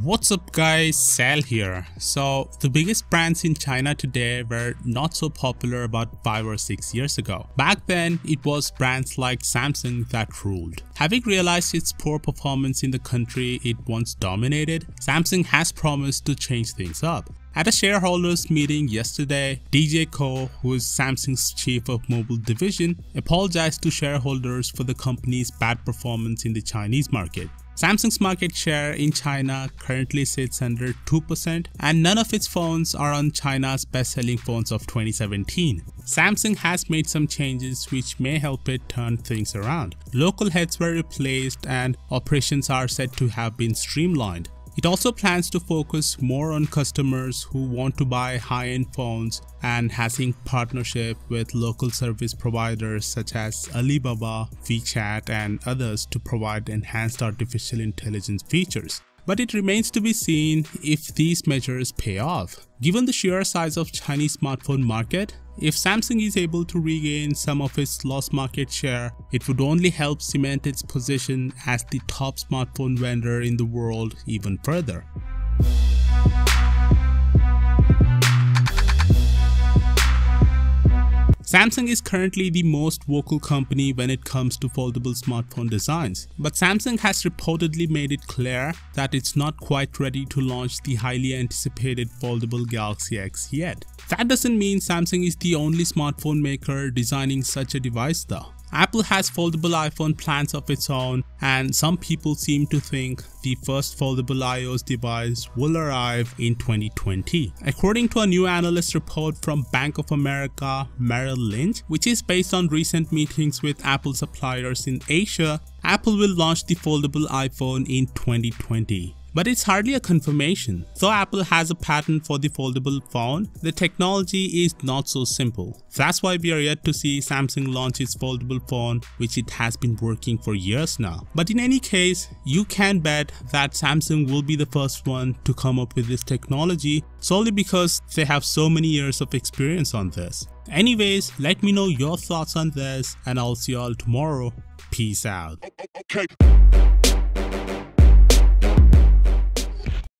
What's up guys, Sal here. So the biggest brands in China today were not so popular about 5 or 6 years ago. Back then it was brands like Samsung that ruled. Having realized its poor performance in the country it once dominated, Samsung has promised to change things up. At a shareholders meeting yesterday, DJ Ko, who is Samsung's chief of mobile division, apologized to shareholders for the company's bad performance in the Chinese market. Samsung's market share in China currently sits under 2% and none of its phones are on China's best-selling phones of 2017. Samsung has made some changes which may help it turn things around. Local heads were replaced and operations are said to have been streamlined. It also plans to focus more on customers who want to buy high-end phones and has inked partnership with local service providers such as Alibaba, WeChat and others to provide enhanced artificial intelligence features. But it remains to be seen if these measures pay off. Given the sheer size of Chinese smartphone market, if Samsung is able to regain some of its lost market share, it would only help cement its position as the top smartphone vendor in the world even further. Samsung is currently the most vocal company when it comes to foldable smartphone designs, but Samsung has reportedly made it clear that it's not quite ready to launch the highly anticipated foldable Galaxy X yet. That doesn't mean Samsung is the only smartphone maker designing such a device though. Apple has foldable iPhone plans of its own, and some people seem to think the first foldable iOS device will arrive in 2020. According to a new analyst report from Bank of America Merrill Lynch, which is based on recent meetings with Apple suppliers in Asia, Apple will launch the foldable iPhone in 2020. But it's hardly a confirmation. Though Apple has a patent for the foldable phone, the technology is not so simple. That's why we are yet to see Samsung launch its foldable phone, which it has been working for years now. But in any case, you can bet that Samsung will be the first one to come up with this technology solely because they have so many years of experience on this. Anyways, let me know your thoughts on this and I'll see you all tomorrow. Peace out. Okay.